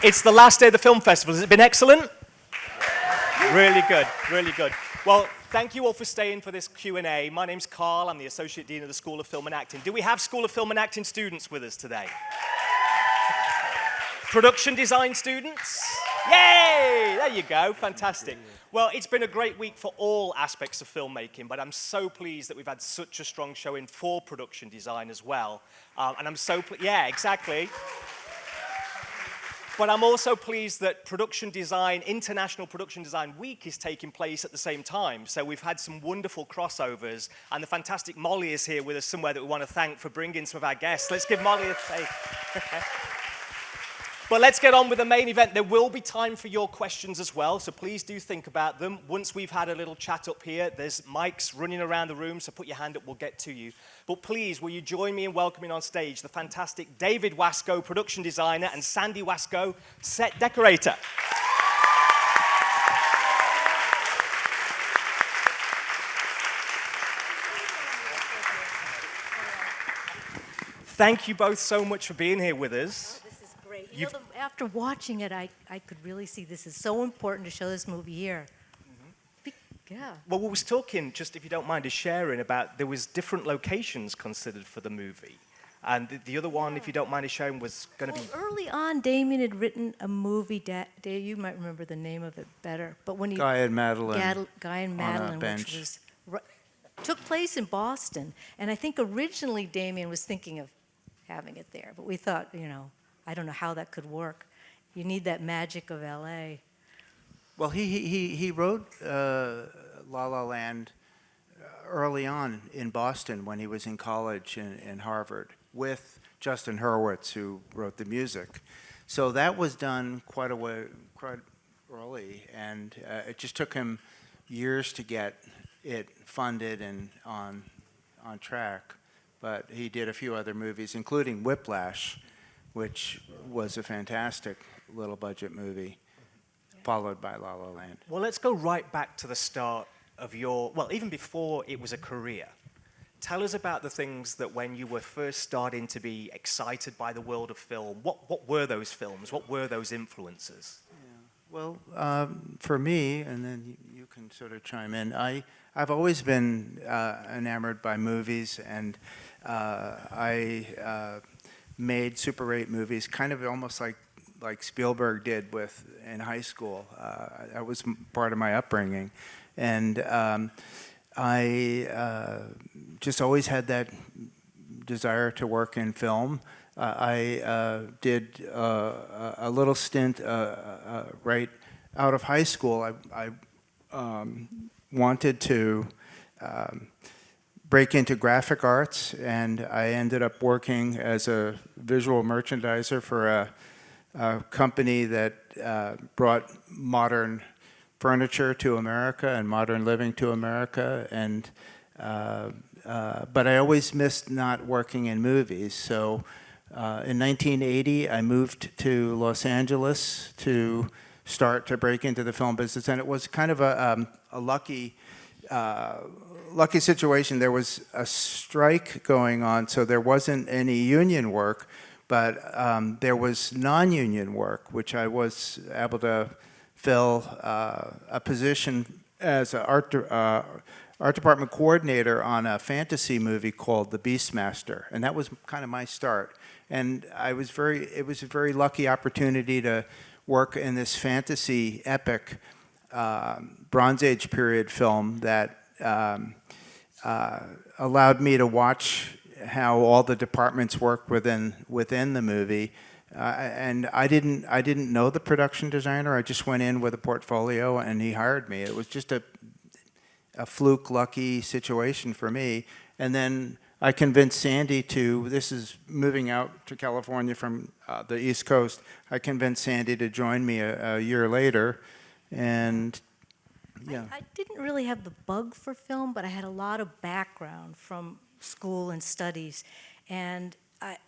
It's the last day of the film festival. Has it been excellent? Really good, really good. Well, thank you all for staying for this Q&A. My name's Karl. I'm the Associate Dean of the School of Film and Acting. Do we have School of Film and Acting students with us today? Production design students? Yay! There you go. Fantastic. Well, it's been a great week for all aspects of filmmaking, but I'm so pleased that we've had such a strong showing for production design as well. And I'm so yeah, exactly. But I'm also pleased that production design, International Production Design Week is taking place at the same time. So we've had some wonderful crossovers, and the fantastic Molly is here with us somewhere that we want to thank for bringing some of our guests. Let's give Molly a thank. But let's get on with the main event. There will be time for your questions as well, so please do think about them. Once we've had a little chat up here, there's mics running around the room, so put your hand up, we'll get to you. But please, will you join me in welcoming on stage the fantastic David Wasco, production designer, and Sandy Wasco, set decorator. Thank you both so much for being here with us. You know, after watching it, I could really see this is so important to show this movie here. Yeah. Well, we was talking, just if you don't mind, is sharing about there was different locations considered for the movie. And the other one, if you don't mind, is sharing was going to be... Early on, Damien had written a movie, Dave, you might remember the name of it better, but when he... Guy and Madeline. Guy and Madeline, which was, took place in Boston. And I think originally Damien was thinking of having it there, but we thought, you know, I don't know how that could work. You need that magic of L.A. Well, he wrote La La Land early on in Boston when he was in college in Harvard with Justin Hurwitz, who wrote the music. So that was done quite early, and it just took him years to get it funded and on track. But he did a few other movies, including Whiplash, which was a fantastic little budget movie, followed by La La Land. Well, let's go right back to the start of your, well, even before it was a career. Tell us about the things that when you were first starting to be excited by the world of film, what were those films? What were those influences? Yeah. Well, for me, and then you can sort of chime in, I've always been enamored by movies, and I made Super 8 movies, kind of almost like Spielberg did in high school. That was part of my upbringing. And I just always had that desire to work in film. I did a little stint right out of high school. I wanted to break into graphic arts, and I ended up working as a visual merchandiser for a company that brought modern furniture to America and modern living to America, and but I always missed not working in movies. So in 1980, I moved to Los Angeles to start to break into the film business, and it was kind of a lucky situation. There was a strike going on, so there wasn't any union work, but there was non-union work, which I was able to fill a position as an art department coordinator on a fantasy movie called The Beastmaster, and that was kind of my start. And it was a very lucky opportunity to work in this fantasy epic Bronze Age period film that allowed me to watch how all the departments work within the movie, and I didn't know the production designer. I just went in with a portfolio, and he hired me. It was just a fluke, lucky situation for me. And then I convinced Sandy to. This is moving out to California from the East Coast. I convinced Sandy to join me a year later, and. Yeah. I didn't really have the bug for film, but I had a lot of background from school and studies. And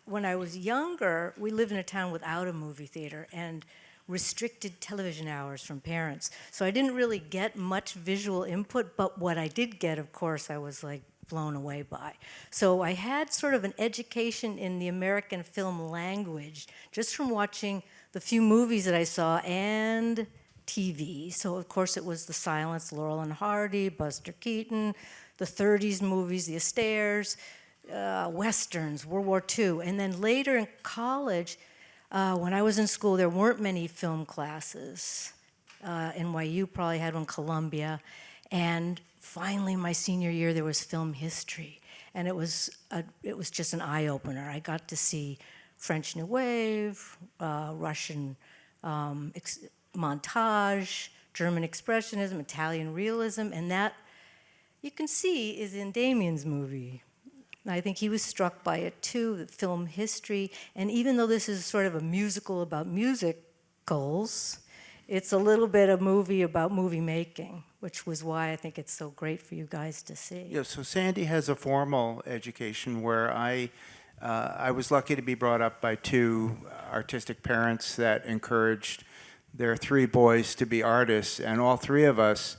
when I was younger, we lived in a town without a movie theater and restricted television hours from parents. So I didn't really get much visual input, but what I did get, of course, I was like blown away by. So I had sort of an education in the American film language just from watching the few movies that I saw and TV. So of course it was The Silence, Laurel and Hardy, Buster Keaton, the 30s movies, The Astairs, Westerns, World War II. And then later in college, when I was in school, there weren't many film classes. NYU probably had one, Columbia. And finally, my senior year, there was film history. And it was just an eye-opener. I got to see French New Wave, Russian montage, German Expressionism, Italian Realism, and that, you can see, is in Damien's movie. I think he was struck by it too, the film history. And even though this is sort of a musical about musicals, it's a little bit a movie about movie making, which was why I think it's so great for you guys to see. Yeah, so Sandy has a formal education where I was lucky to be brought up by two artistic parents that encouraged their three boys to be artists, and all three of us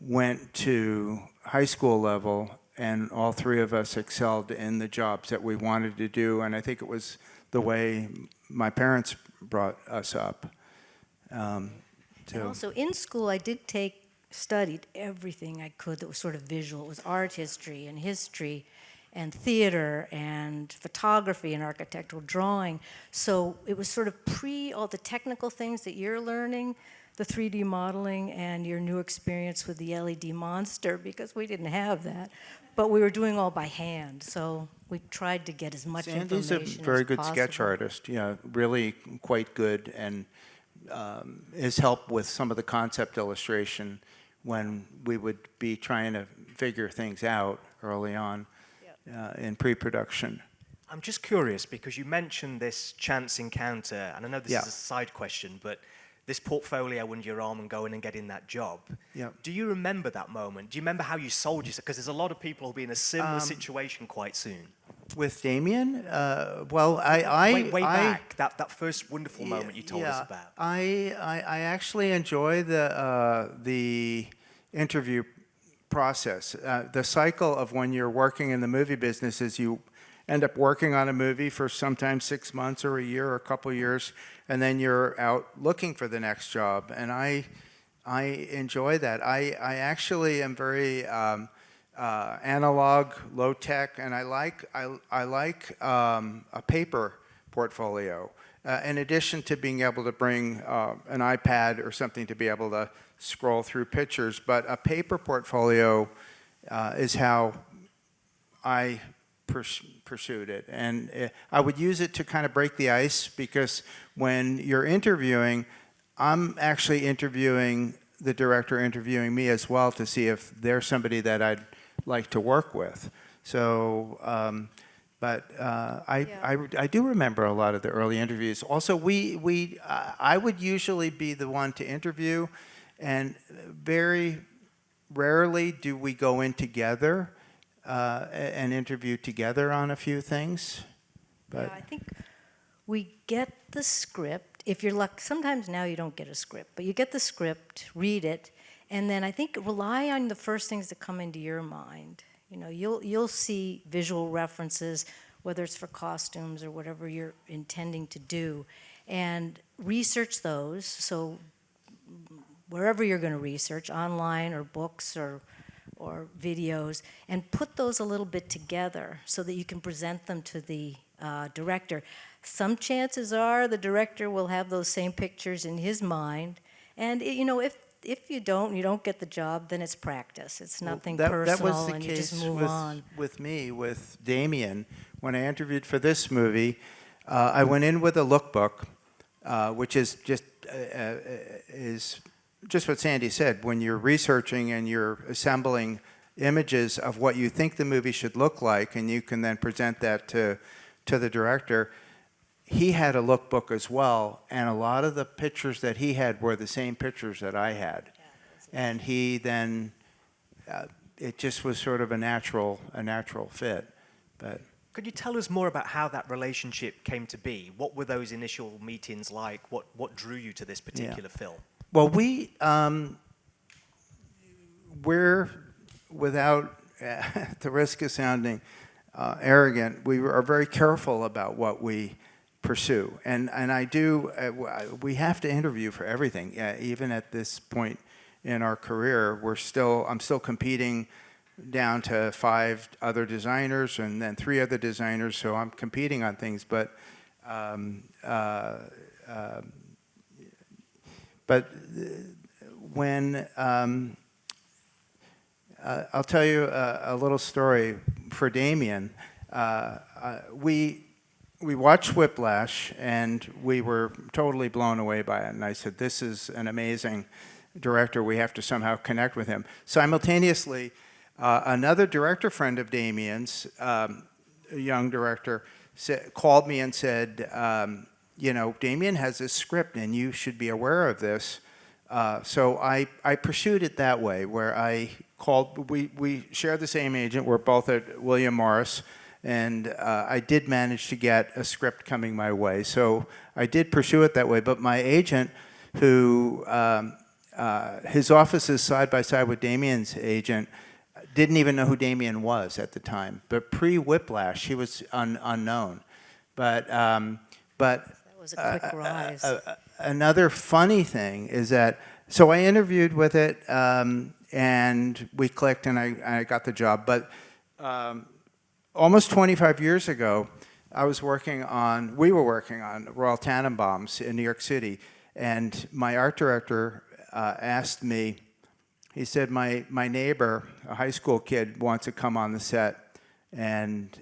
went to high school level, and all three of us excelled in the jobs that we wanted to do, and I think it was the way my parents brought us up. And also in school, I did studied everything I could that was sort of visual. It was art history and history and theater and photography and architectural drawing. So it was sort of all the technical things that you're learning, the 3D modeling and your new experience with the LED monster, because we didn't have that. But we were doing all by hand, so we tried to get as much information as possible. Sandy's a very good sketch artist, yeah, really quite good, and has helped with some of the concept illustration when we would be trying to figure things out early on in pre-production. I'm just curious, because you mentioned this chance encounter, and I know this is a side question, but this portfolio under your arm and going and getting that job. Yeah. Do you remember that moment? Do you remember how you sold yourself? Because there's a lot of people who'll be in a similar situation quite soon. With Damien, well, way back, that first wonderful moment you told us about. I actually enjoy the interview process. The cycle of when you're working in the movie business is you end up working on a movie for sometimes 6 months or a year or a couple years, and then you're out looking for the next job. And I enjoy that. I actually am very analog, low tech, and I like a paper portfolio. In addition to being able to bring an iPad or something to be able to scroll through pictures, but a paper portfolio is how I pursued it. And I would use it to kind of break the ice, because when you're interviewing, I'm actually interviewing the director, interviewing me as well, to see if there's somebody that I'd like to work with. So, I do remember a lot of the early interviews. Also, I would usually be the one to interview, and very rarely do we go in together and interview together on a few things. But yeah, I think we get the script. If you're lucky, sometimes now you don't get a script, but you get the script, read it, and then I think rely on the first things that come into your mind. You know, you'll see visual references, whether it's for costumes or whatever you're intending to do, and research those. So wherever you're going to research, online or books or videos, and put those a little bit together so that you can present them to the director. Some chances are the director will have those same pictures in his mind, and if you don't get the job, then it's practice. It's nothing personal, that was the and case you just move on. with me, with Damien. When I interviewed for this movie, I went in with a lookbook, which is just what Sandy said. When you're researching and you're assembling images of what you think the movie should look like, and you can then present that to the director. He had a lookbook as well, and a lot of the pictures that he had were the same pictures that I had. And he then, it just was sort of a natural fit. But could you tell us more about how that relationship came to be? What were those initial meetings like? What drew you to this particular film? Well, we're, without the risk of sounding arrogant, we are very careful about what we pursue. And I do, we have to interview for everything. Even at this point in our career, I'm still competing down to 5 other designers and then 3 other designers, so I'm competing on things. But when I'll tell you a little story for Damien. We watched Whiplash, and we were totally blown away by it. And I said, this is an amazing director. We have to somehow connect with him. Simultaneously, another director friend of Damien's, a young director, called me and said, you know, Damien has this script, and you should be aware of this. So I pursued it that way, where I called, we share the same agent. We're both at William Morris. And I did manage to get a script coming my way. So I did pursue it that way. But my agent, who his office is side by side with Damien's agent, didn't even know who Damien was at the time. But pre-Whiplash, he was unknown. But That was a quick rise. Another funny thing is that, so I interviewed with it, and we clicked, and I got the job. But almost 25 years ago, we were working on Royal Tannenbaums in New York City, and my art director asked me, he said, my neighbor, a high school kid, wants to come on the set and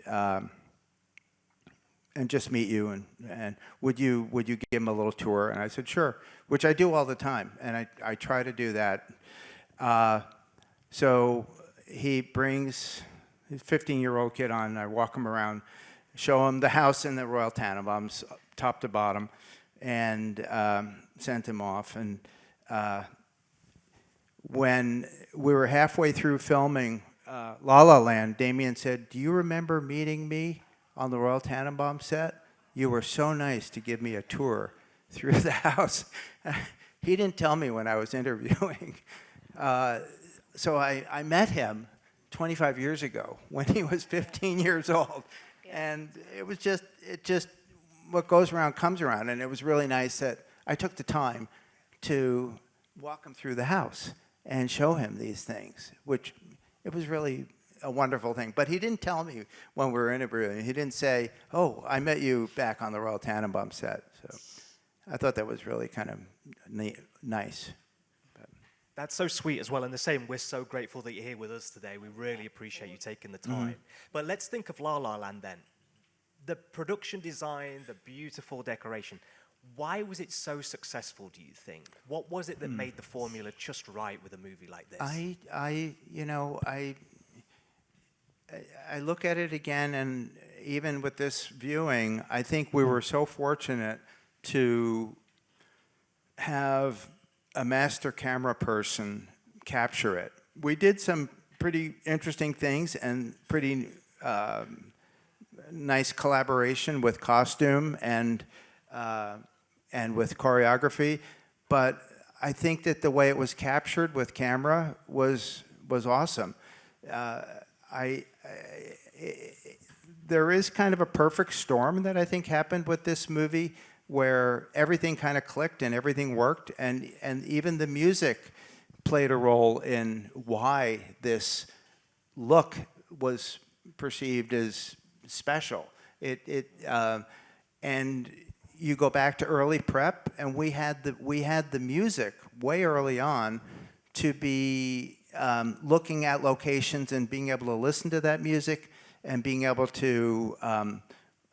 just meet you, and would you give him a little tour? And I said, sure, which I do all the time, and I try to do that. So he brings his 15-year-old kid on, and I walk him around, show him the house in the Royal Tannenbaums, top to bottom, and sent him off. And when we were halfway through filming La La Land, Damien said, do you remember meeting me on the Royal Tannenbaum set? You were so nice to give me a tour through the house. He didn't tell me when I was interviewing. So I met him 25 years ago when he was 15 years old. And it just, what goes around comes around. And it was really nice that I took the time to walk him through the house and show him these things, which it was really a wonderful thing. But he didn't tell me when we were interviewing. He didn't say, oh, I met you back on the Royal Tannenbaum set. So I thought that was really kind of nice. That's so sweet as well. And the same, we're so grateful that you're here with us today. We really appreciate you taking the time. But let's think of La La Land then. The production design, the beautiful decoration. Why was it so successful, do you think? What was it that made the formula just right with a movie like this? I look at it again, and even with this viewing, I think we were so fortunate to have a master camera person capture it. We did some pretty interesting things and pretty nice collaboration with costume and with choreography, but I think that the way it was captured with camera was awesome. There is kind of a perfect storm that I think happened with this movie, where everything kind of clicked and everything worked, and even the music played a role in why this look was perceived as special. And you go back to early prep, and we had the music way early on to be looking at locations and being able to listen to that music and being able to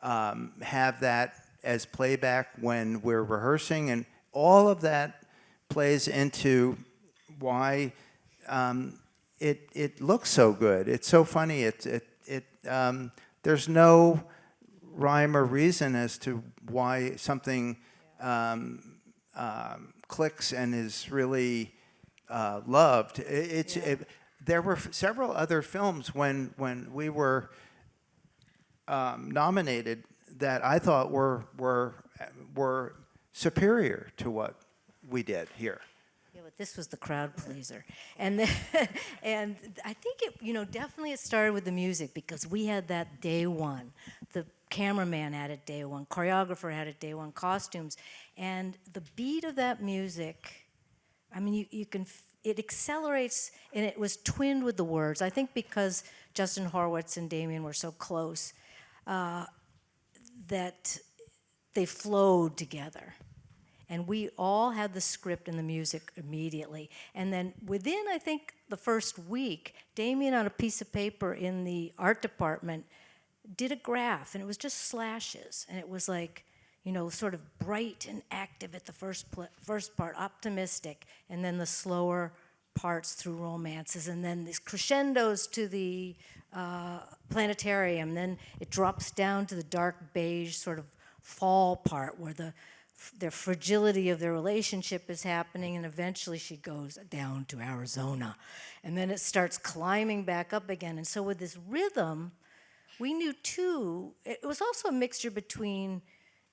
have that as playback when we're rehearsing, and all of that plays into why it looks so good. It's so funny. There's no rhyme or reason as to why something clicks and is really loved. There were several other films when we were nominated that I thought were superior to what we did here. Yeah, but this was the crowd pleaser, and and I think it, definitely it started with the music, because we had that day one, the cameraman had it day one, choreographer had it day one, costumes. And the beat of that music, I mean, you can, it accelerates, and it was twinned with the words. I think because Justin Horwitz and Damien were so close, that they flowed together. And we all had the script and the music immediately. And then within, I think, the first week, Damien on a piece of paper in the art department did a graph, and it was just slashes. And it was like, you know, sort of bright and active at the first part, optimistic, and then the slower parts through romances, and then these crescendos to the planetarium. Then it drops down to the dark beige sort of fall part where the fragility of their relationship is happening, and eventually she goes down to Arizona. And then it starts climbing back up again. And so with this rhythm, we knew too, it was also a mixture between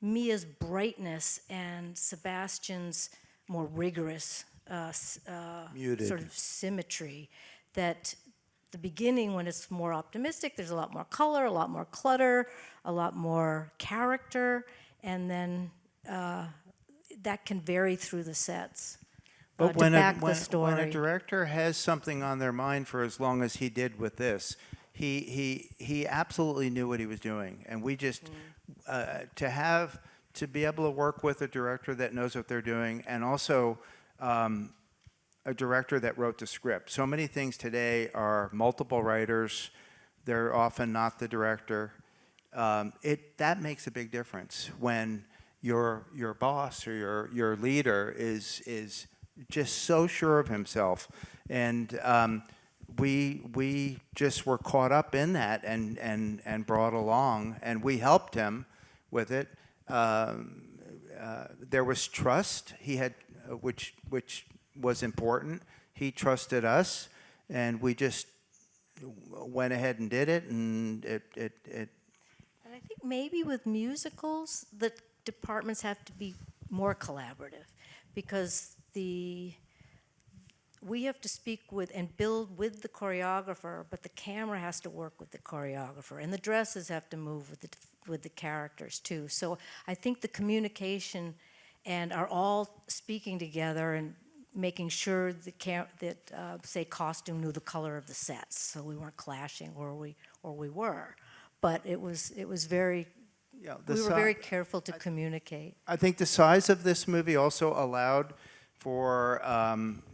Mia's brightness and Sebastian's more rigorous Muted. sort of symmetry. That the beginning, when it's more optimistic, there's a lot more color, a lot more clutter, a lot more character, and then that can vary through the sets. But to when back a the story. when a director has something on their mind for as long as he did with this, he absolutely knew what he was doing, and we just to be able to work with a director that knows what they're doing, and also a director that wrote the script. So many things today are multiple writers; they're often not the director. That makes a big difference when your boss or your leader is just so sure of himself, and we just were caught up in that and brought along, and we helped him with it. There was trust he had, which was important. He trusted us, and we just went ahead and did it, and it. And I think maybe with musicals, the departments have to be more collaborative, because we have to speak with and build with the choreographer, but the camera has to work with the choreographer, and the dresses have to move with the characters too. So I think the communication and are all speaking together and making sure that say costume knew the color of the sets, so we weren't clashing, or we were, but it was very. Yeah, We were very careful to communicate. I think the size of this movie also allowed for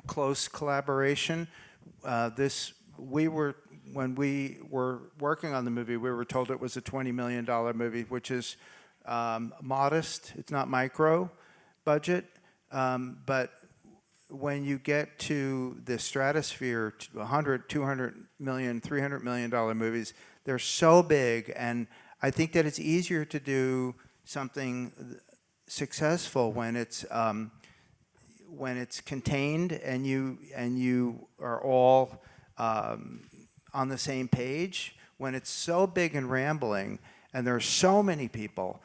close collaboration. When we were working on the movie, we were told it was a $20 million movie, which is modest. It's not micro budget, but when you get to the stratosphere, $100, $200 million, $300 million movies, they're so big, and I think that it's easier to do something successful when it's contained and you are all on the same page. When it's so big and rambling, and there are so many people,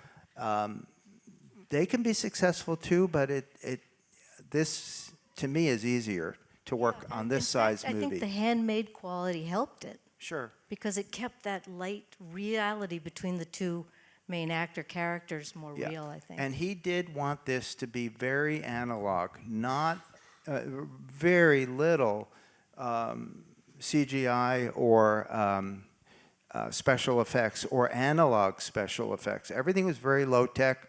they can be successful too. But this to me is easier to work on this size movie. I think the handmade quality helped it. Sure. Because it kept that light reality between the two main actor characters more real, I think. And he did want this to be very analog, not very little CGI or special effects or analog special effects. Everything was very low tech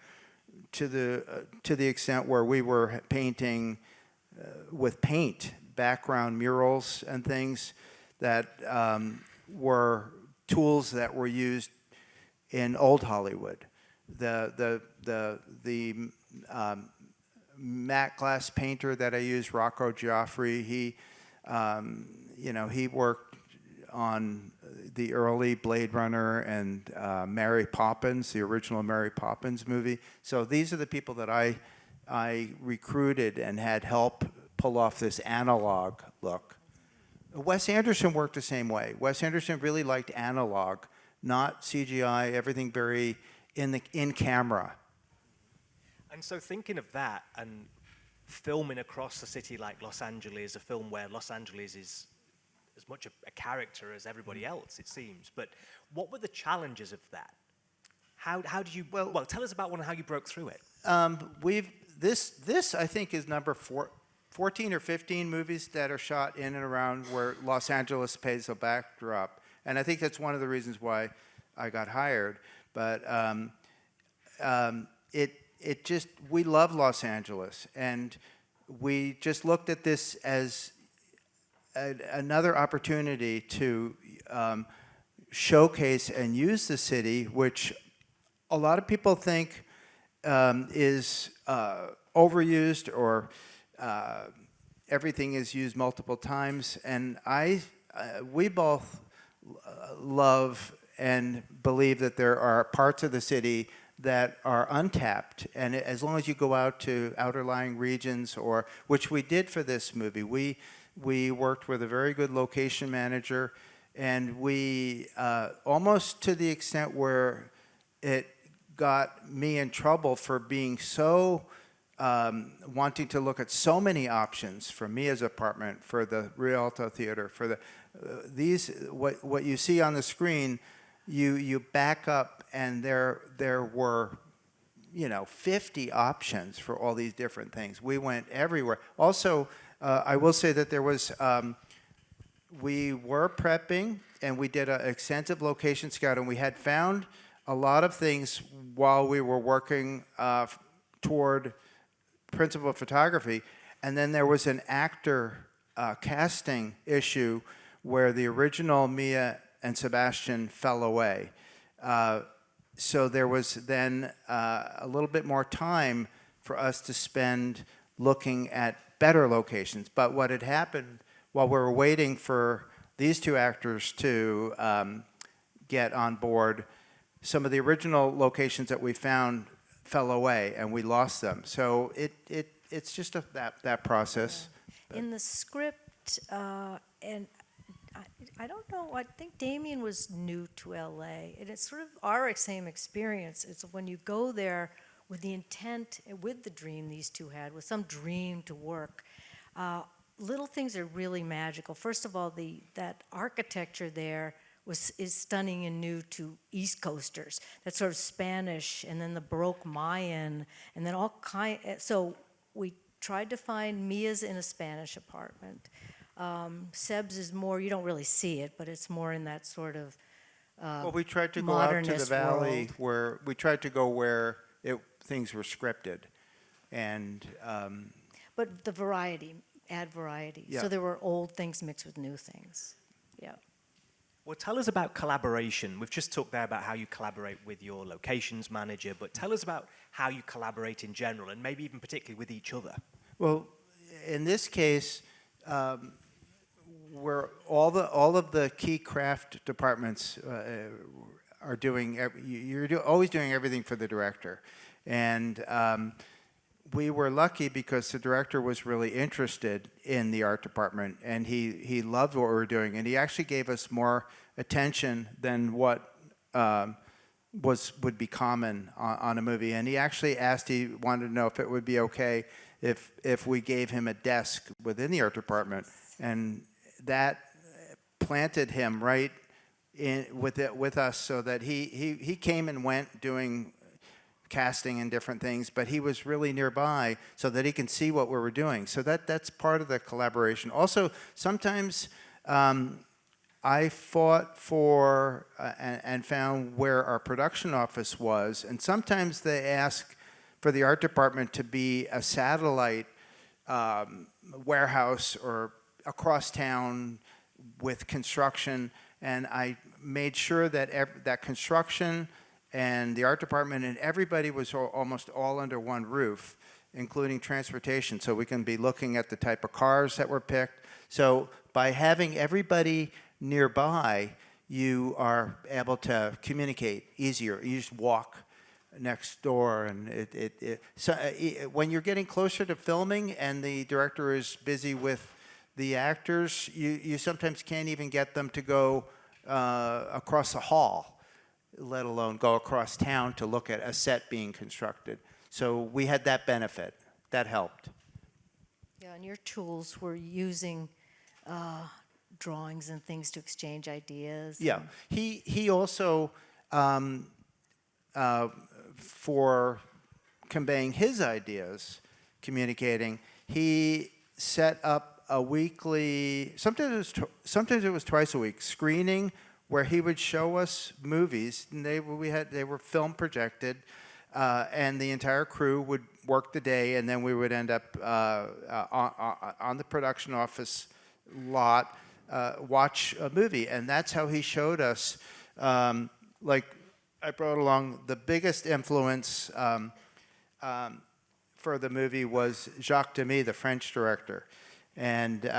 to the extent where we were painting with paint, background murals and things that were tools that were used in old Hollywood. The matte glass painter that I used, Rocco Giaffri, he worked on the early Blade Runner and Mary Poppins, the original Mary Poppins movie. So these are the people that I recruited and had help pull off this analog look. Wes Anderson worked the same way. Wes Anderson really liked analog, not CGI, everything very in camera. And so thinking of that and filming across a city like Los Angeles, a film where Los Angeles is as much a character as everybody else, it seems. But what were the challenges of that? How did you? Well, tell us about one and how you broke through it. This I think is number 14 or 15 movies that are shot in and around where Los Angeles plays a backdrop, and I think that's one of the reasons why I got hired. But it just, we love Los Angeles, and we just looked at this as another opportunity to showcase and use the city, which a lot of people think is overused, or everything is used multiple times. And we both love and believe that there are parts of the city that are untapped. And as long as you go out to outer lying regions, or which we did for this movie, we worked with a very good location manager, and we almost to the extent where it got me in trouble for being so wanting to look at so many options for Mia's apartment, for the Rialto Theater, for the what you see on the screen. You back up, and there were 50 options for all these different things. We went everywhere. Also, I will say that there was we were prepping, and we did an extensive location scout, and we had found a lot of things while we were working toward principal photography. And then there was an actor casting issue where the original Mia and Sebastian fell away. So there was then a little bit more time for us to spend looking at better locations. But what had happened while we were waiting for these two actors to get on board, some of the original locations that we found fell away, and we lost them. So it's just that process. Yeah. In the script, and I don't know, I think Damien was new to LA, and it's sort of our same experience. It's when you go there with the intent, with the dream these two had, with some dream to work, little things are really magical. First of all, that architecture there is stunning and new to East Coasters. That sort of Spanish, and then the Baroque Mayan, and then all kind. So we tried to find Mia's in a Spanish apartment. Seb's is more, you don't really see it, but it's more in that sort of well, we tried to go out to the valley where we tried to go where things were scripted, and but the variety, add variety. Yeah. So there were old things mixed with new things. Yeah. Well, tell us about collaboration. We've just talked there about how you collaborate with your locations manager, but tell us about how you collaborate in general, and maybe even particularly with each other. well, in this case, where all of the key craft departments are doing, you're always doing everything for the director, and we were lucky because the director was really interested in the art department, and he loved what we were doing, and he actually gave us more attention than what would be common on a movie. And he actually asked, he wanted to know if it would be okay if we gave him a desk within the art department, and that planted him right in with us, so that he came and went doing casting and different things, but he was really nearby so that he can see what we were doing. So that's part of the collaboration. Also, sometimes I fought for and found where our production office was, and sometimes they ask for the art department to be a satellite warehouse or across town with construction, and I made sure that that construction and the art department and everybody was almost all under one roof, including transportation, so we can be looking at the type of cars that were picked. So by having everybody nearby, you are able to communicate easier. You just walk next door, and when you're getting closer to filming and the director is busy with the actors, you sometimes can't even get them to go across the hall, let alone go across town to look at a set being constructed. So we had that benefit. That helped. Yeah, and your tools were using drawings and things to exchange ideas. Yeah, he also for conveying his ideas, communicating, he set up a weekly, sometimes it was twice a week, screening where he would show us movies, and they were film projected, and the entire crew would work the day, and then we would end up on the production office lot, watch a movie, and that's how he showed us. Like I brought along the biggest influence for the movie was Jacques Demy, the French director, and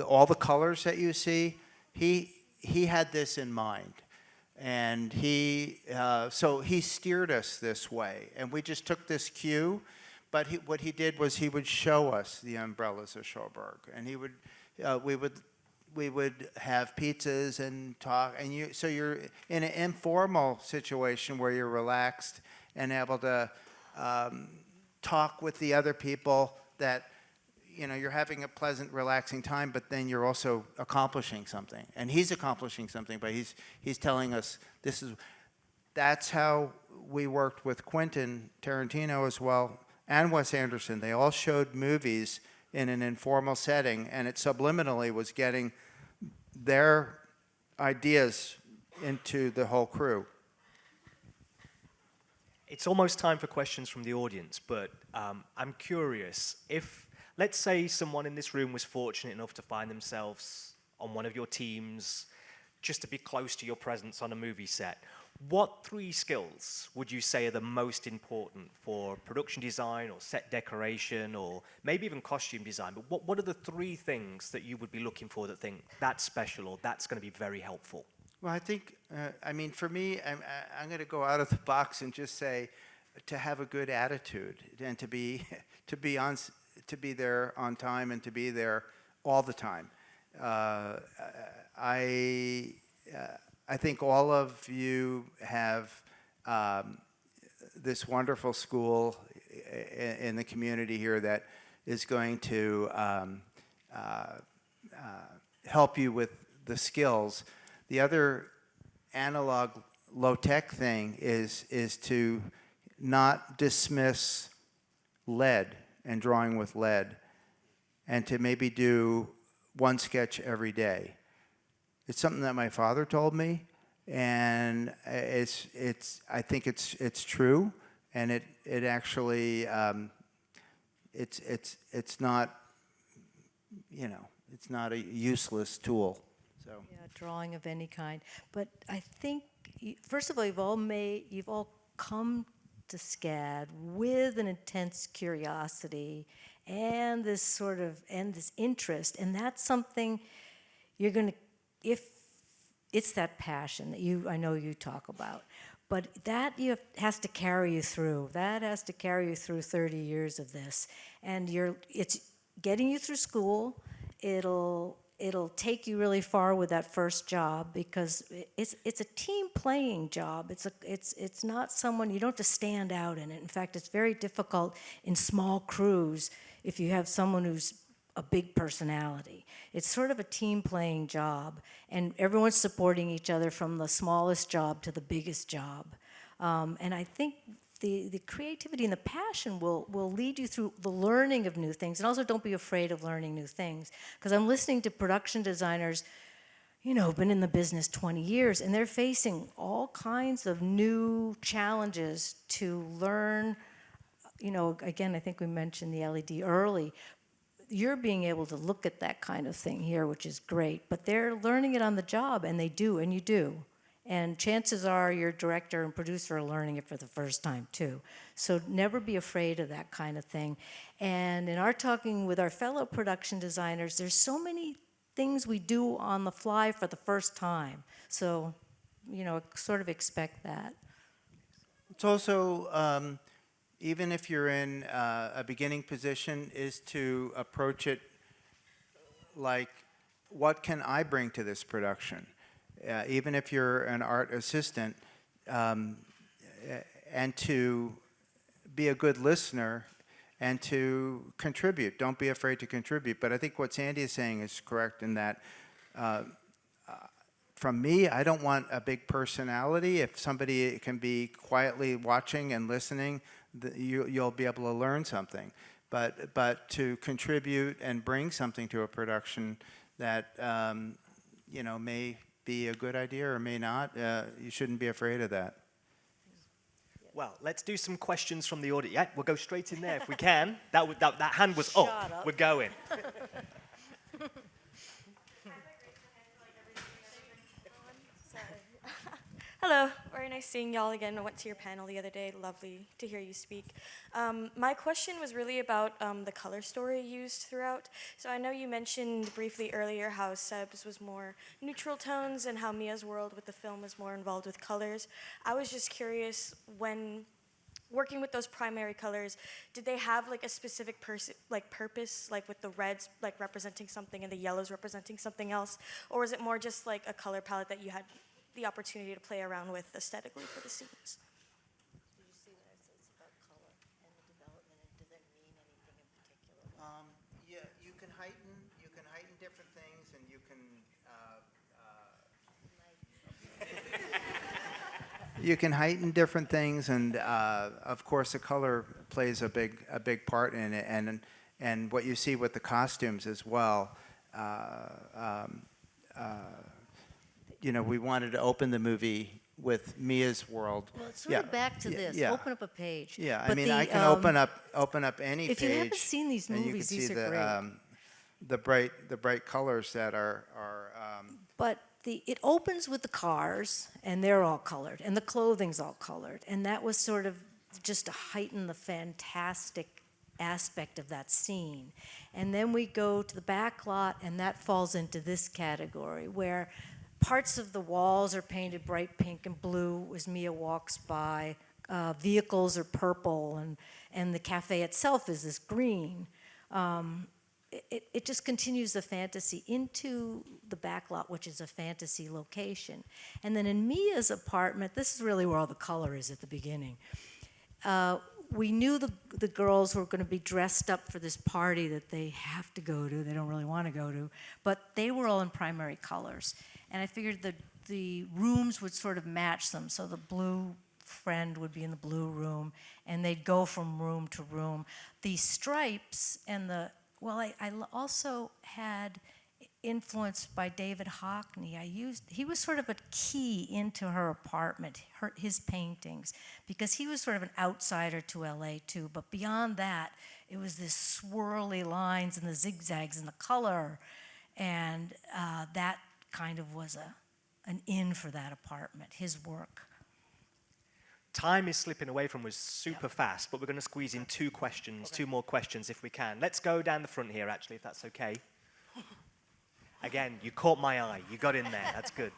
all the colors that you see, he had this in mind, and so he steered us this way, and we just took this cue. But what he did was he would show us the umbrellas of Schauberg, and we would have pizzas and talk, and so you're in an informal situation where you're relaxed and able to talk with the other people that you're having a pleasant, relaxing time, but then you're also accomplishing something, and he's accomplishing something, but he's telling us that's how we worked with Quentin Tarantino as well, and Wes Anderson. They all showed movies in an informal setting, and it subliminally was getting their ideas into the whole crew. It's almost time for questions from the audience, but I'm curious, if, let's say someone in this room was fortunate enough to find themselves on one of your teams, just to be close to your presence on a movie set, what 3 skills would you say are the most important for production design or set decoration or maybe even costume design? But what are the 3 things that you would be looking for that think that's special or that's going to be very helpful? Well, I think, for me, I'm going to go out of the box and just say to have a good attitude and to be there on time and to be there all the time. I think all of you have this wonderful school in the community here that is going to help you with the skills. The other analog low-tech thing is to not dismiss lead and drawing with lead, and to maybe do 1 sketch every day. It's something that my father told me, and I think it's true, and it actually it's not it's not a useless tool. So Yeah, drawing of any kind. But I think first of all, you've all come to SCAD with an intense curiosity and this interest, and that's something you're going to, if it's that passion that I know you talk about, but that has to carry you through. That has to carry you through 30 years of this, and it's getting you through school. It'll take you really far with that first job because it's a team playing job. It's not someone, you don't have to stand out in it. In fact, it's very difficult in small crews if you have someone who's a big personality. It's sort of a team playing job, and everyone's supporting each other from the smallest job to the biggest job. And I think the creativity and the passion will lead you through the learning of new things. And also don't be afraid of learning new things. Because I'm listening to production designers, who've been in the business 20 years, and they're facing all kinds of new challenges to learn. Again, I think we mentioned the LED early. You're being able to look at that kind of thing here, which is great. But they're learning it on the job, and they do, and you do. And chances are your director and producer are learning it for the first time too. So never be afraid of that kind of thing. And in our talking with our fellow production designers, there's so many things we do on the fly for the first time. So, sort of expect that. it's also, even if you're in a beginning position, is to approach it like, what can I bring to this production? Even if you're an art assistant, and to be a good listener and to contribute. Don't be afraid to contribute. But I think what Sandy is saying is correct in that from me, I don't want a big personality. If somebody can be quietly watching and listening, you'll be able to learn something. But to contribute and bring something to a production that may be a good idea or may not, you shouldn't be afraid of that. Well, let's do some questions from the audience. Yeah, we'll go straight in there if we can. That hand was up. We're going. Hello, very nice seeing y'all again. I went to your panel the other day. Lovely to hear you speak. My question was really about the color story used throughout. So I know you mentioned briefly earlier how Seb's was more neutral tones and how Mia's world with the film was more involved with colors. I was just curious, when working with those primary colors, did they have like a specific purpose, like with the reds like representing something and the yellows representing something else? Or was it more just like a color palette that you had the opportunity to play around with aesthetically for the scenes? Did you see what I said about color and the development, and does it mean anything in particular? Yeah, you can heighten different things, and you can you can heighten different things, and of course, the color plays a big part in it, and what you see with the costumes as well. We wanted to open the movie with Mia's world. Well, it's sort of back to this. Yeah. Open up a page. Yeah, I But mean, the, I can open up any if page. you haven't seen these and you can movies, see these are great. The bright colors that are. But it opens with the cars, and they're all colored, and the clothing's all colored, and that was sort of just to heighten the fantastic aspect of that scene. And then we go to the back lot, and that falls into this category, where parts of the walls are painted bright pink and blue as Mia walks by. Vehicles are purple, and the cafe itself is this green. It just continues the fantasy into the back lot, which is a fantasy location. And then in Mia's apartment, this is really where all the color is at the beginning. We knew the girls were going to be dressed up for this party that they have to go to. They don't really want to go to, but they were all in primary colors. And I figured the rooms would sort of match them. So the blue friend would be in the blue room, and they'd go from room to room. The stripes and I also had, influenced by David Hockney, he was sort of a key into her apartment, his paintings, because he was sort of an outsider to LA too. But beyond that, it was this swirly lines and the zigzags and the color, and that kind of was an in for that apartment, his work. Time is slipping away from us super fast, but we're going to squeeze in two more questions if we can. Let's go down the front here, actually, if that's okay. Again, you caught my eye. You got in there. That's good.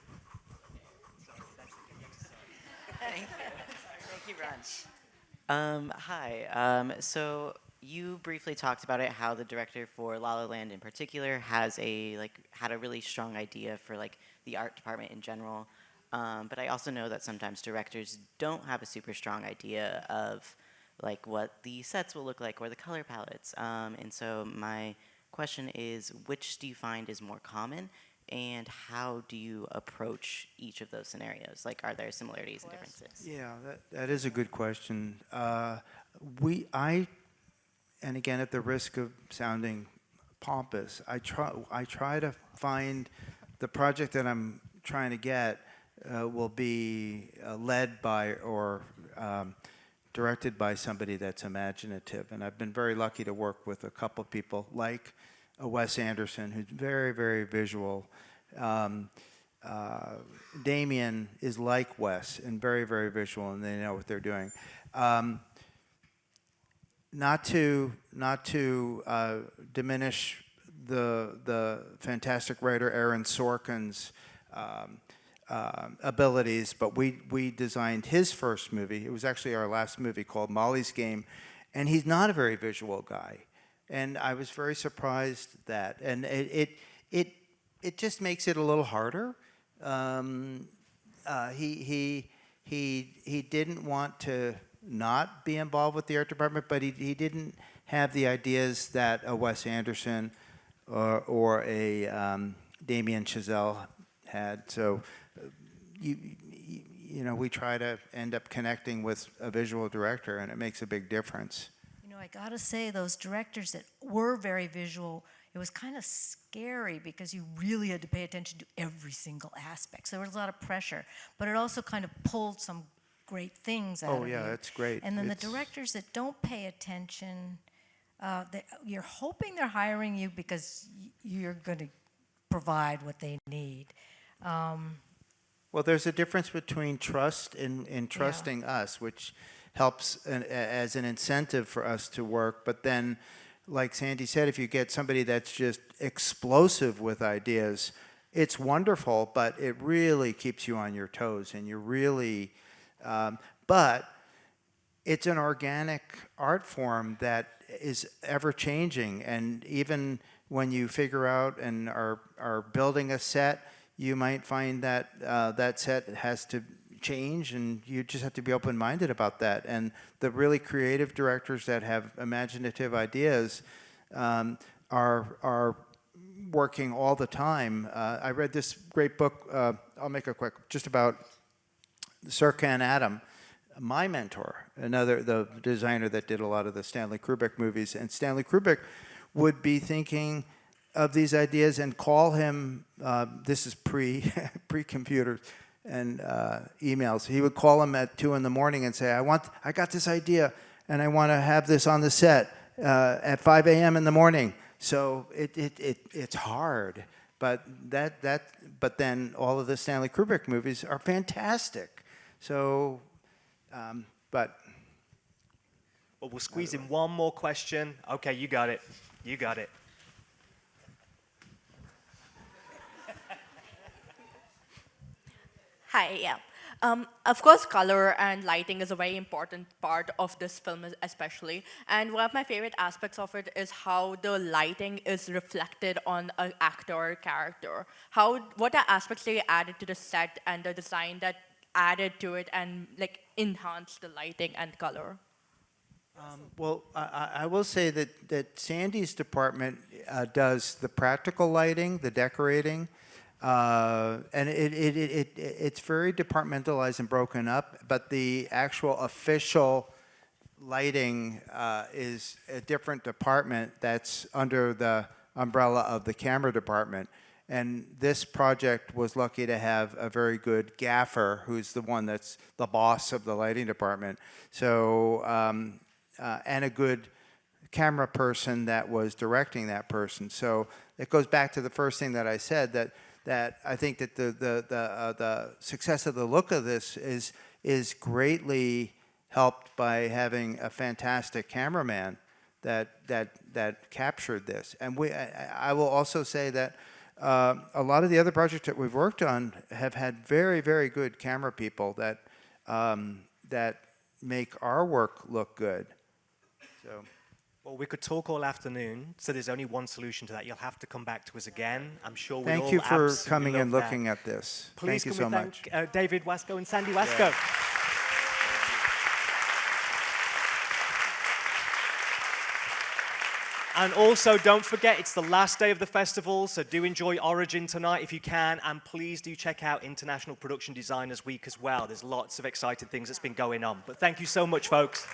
Thank you, Ron. Hi. So you briefly talked about it, how the director for La La Land in particular had a really strong idea for the art department in general. But I also know that sometimes directors don't have a super strong idea of what the sets will look like or the color palettes. And so my question is, which do you find is more common, and how do you approach each of those scenarios? Are there similarities and differences? Yeah, that is a good question. And again, at the risk of sounding pompous, I try to find the project that I'm trying to get will be led by or directed by somebody that's imaginative. And I've been very lucky to work with a couple of people like Wes Anderson, who's very, very visual. Damien is like Wes and very, very visual, and they know what they're doing. Not to diminish the fantastic writer Aaron Sorkin's abilities, but we designed his first movie. It was actually our last movie, called Molly's Game, and he's not a very visual guy, and I was very surprised that, and it just makes it a little harder. He didn't want to not be involved with the art department, but he didn't have the ideas that a Wes Anderson or a Damien Chazelle had. So, you know, we try to end up connecting with a visual director, and it makes a big difference. You know, I gotta say, those directors that were very visual, it was kind of scary because you really had to pay attention to every single aspect. So there was a lot of pressure, but it also kind of pulled some great things out of you. Oh, yeah, that's great. And then It's- the directors that don't pay attention, you're hoping they're hiring you because you're going to provide what they need. Well, there's a difference between trust and trusting us, which helps as an incentive for us to work. But then, like Sandy said, if you get somebody that's just explosive with ideas, it's wonderful, but it really keeps you on your toes, and you're really, but it's an organic art form that is ever changing. And even when you figure out and are building a set, you might find that that set has to change, and you just have to be open-minded about that. And the really creative directors that have imaginative ideas are working all the time. I read this great book, I'll make it quick, just about Sorkin Adam, my mentor, the designer that did a lot of the Stanley Kubrick movies. And Stanley Kubrick would be thinking of these ideas and call him, this is pre-computers and emails. He would call him at 2 a.m. and say, I got this idea, and I want to have this on the set at 5 a.m. in the morning. So it's hard, but but then all of the Stanley Kubrick movies are fantastic. So, but. Well, we'll squeeze in one more question. Okay, you got it. You got it. Hi, yeah. Of course, color and lighting is a very important part of this film, especially. And one of my favorite aspects of it is how the lighting is reflected on an actor or character. What are aspects that you added to the set and the design that added to it and like enhanced the lighting and color? Well, I will say that Sandy's department does the practical lighting, the decorating, and it's very departmentalized and broken up, but the actual official lighting is a different department that's under the umbrella of the camera department. And this project was lucky to have a very good gaffer, who's the one that's the boss of the lighting department. So, and a good camera person that was directing that person. So it goes back to the first thing that I said, that I think that the success of the look of this is greatly helped by having a fantastic cameraman that captured this. And I will also say that a lot of the other projects that we've worked on have had very, very good camera people that that make our work look good. So. Well, we could talk all afternoon, so there's only one solution to that. You'll have to come back to us again. I'm sure we all Thank you for absolutely coming love and that. looking at this. Please Thank you can so we much. thank David Wasco and Sandy Wasco. And also, don't forget, it's the last day of the festival, so do enjoy Origin tonight if you can, and please do check out International Production Designers Week as well. There's lots of exciting things that's been going on. But thank you so much, folks.